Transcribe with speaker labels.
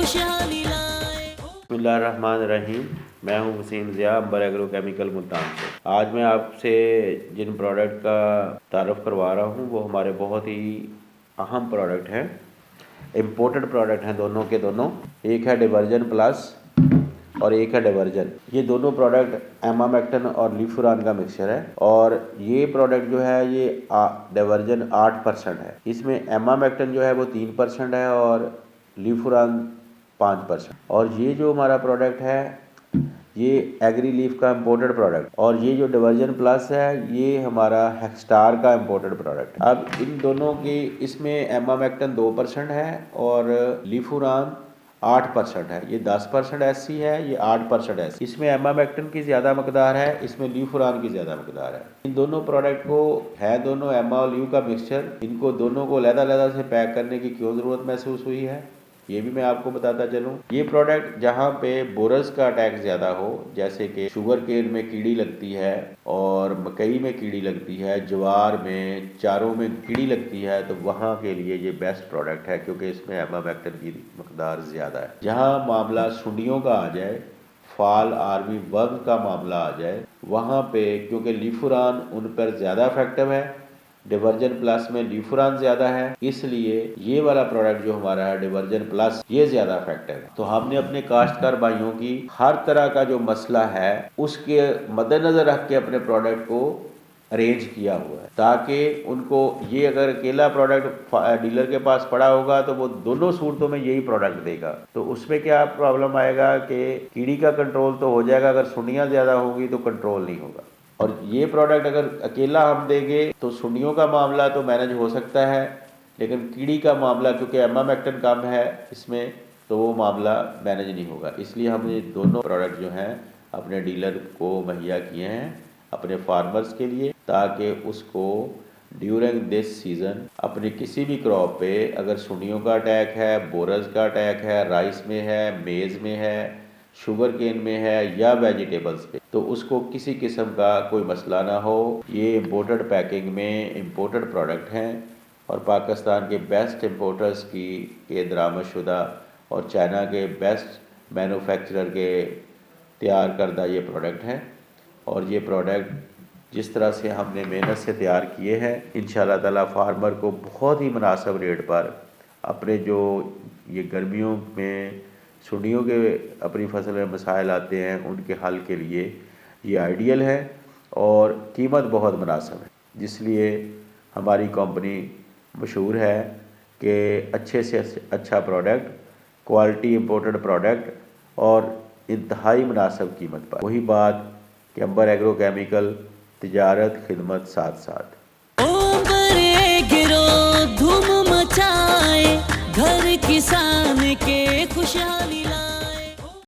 Speaker 1: खुशहाली लाए।
Speaker 2: बिस्मिल्लाहिर्रहमानिर्रहीम। मैं हूं वसीम ज़िया, अंबर एग्रो केमिकल मुल्तान से। आज मैं आपसे जिन प्रोडक्ट का तारुफ करवा रहा हूं वो हमारे बहुत ही अहम प्रोडक्ट हैं, इम्पोर्टेड प्रोडक्ट हैं दोनों के दोनों। एक है डिवर्जन प्लस और एक है डिवर्जन। ये दोनों प्रोडक्ट एमामेक्टिन और लीफुरान का मिक्सचर है और ये प्रोडक्ट जो है ये डिवर्जन 8% है। इसमें एमामेक्टिन जो है वो 3% है और लीफुरान 5%। और ये जो हमारा प्रोडक्ट है ये एग्री लीफ का इम्पोर्टेड प्रोडक्ट, और ये जो डिवर्जन प्लस है ये हमारा हेक्सटार का इम्पोर्टेड प्रोडक्ट। अब इन दोनों की इसमें एमामेक्टिन 2% है और लीफुरान 8% है। ये 10% एससी है, ये 8% एससी। इसमें एमामेक्टिन की ज़्यादा मकदार है, इसमें ल्यूफुरान की ज़्यादा मकदार है। इन दोनों प्रोडक्ट को है दोनों एमा और ल्यू का मिक्सचर, इनको दोनों को अलग-अलग से पैक करने की क्यों ज़रूरत महसूस हुई है ये भी मैं आपको बताता चलूँ। ये प्रोडक्ट जहाँ पे बोरस का अटैक ज़्यादा हो, जैसे कि शुगर केन में कीड़ी लगती है और मकई में कीड़ी लगती है, ज्वार में, चारों में कीड़ी लगती है, तो वहाँ के लिए ये बेस्ट प्रोडक्ट है क्योंकि इसमें एमामेक्टिन की मकदार ज़्यादा है। जहाँ मामला सुंडियों का आ जाए, फॉल आर्मी वर्म का मामला आ जाए, वहाँ पे क्योंकि लीफुरान उन पर ज़्यादा इफेक्टिव है, डिवर्जन प्लस में लीफुरान ज़्यादा है, इसलिए ये वाला प्रोडक्ट जो हमारा है डिवर्जन प्लस ये ज़्यादा इफेक्टिव है। तो हमने अपने काश्तकार भाइयों की हर तरह का जो मसला है उसके मद्देनज़र रख के अपने प्रोडक्ट को अरेंज किया हुआ है ताकि उनको ये अगर अकेला प्रोडक्ट डीलर के पास पड़ा होगा तो वो दोनों सूरतों में यही प्रोडक्ट देगा, तो उसमें क्या प्रॉब्लम आएगा कि कीड़ी का कंट्रोल तो हो जाएगा, अगर सुंडियाँ ज़्यादा होगी तो कंट्रोल नहीं होगा। और ये प्रोडक्ट अगर अकेला हम देंगे तो सुंडियों का मामला तो मैनेज हो सकता है, लेकिन कीड़ी का मामला क्योंकि एमामेक्टिन कम है इसमें तो वो मामला मैनेज नहीं होगा। इसलिए हमने दोनों प्रोडक्ट जो हैं अपने डीलर को मुहैया किए हैं अपने फार्मर्स के लिए, ताकि उसको ड्यूरिंग दिस सीज़न अपनी किसी भी क्रॉप पे अगर सुंडियों का अटैक है, बोरस का अटैक है, राइस में है, मेज़ में है, शुगर केन में है या वेजिटेबल्स पे, तो उसको किसी किस्म का कोई मसला ना हो। ये इम्पोर्टेड पैकिंग में इम्पोर्टेड प्रोडक्ट हैं और पाकिस्तान के बेस्ट इम्पोर्टर्स की के दरामदशुदा और चाइना के बेस्ट मैन्युफैक्चरर के तैयार करदा ये प्रोडक्ट हैं। और ये प्रोडक्ट जिस तरह से हमने मेहनत से तैयार किए हैं, इंशाअल्लाह ताला फार्मर को बहुत ही मुनासिब रेट पर अपने जो ये गर्मियों में सुंडियों के अपनी फसल में मसाइल आते हैं उनके हल के लिए ये आइडियल है और कीमत बहुत मुनासिब है, जिसलिए हमारी कंपनी मशहूर है कि अच्छे से अच्छा प्रोडक्ट, क्वालिटी इम्पोर्टेड प्रोडक्ट और इंतहाई मुनासिब कीमत पर। वही बात कि अंबर एग्रो केमिकल तिजारत खिदमत साथ साथ।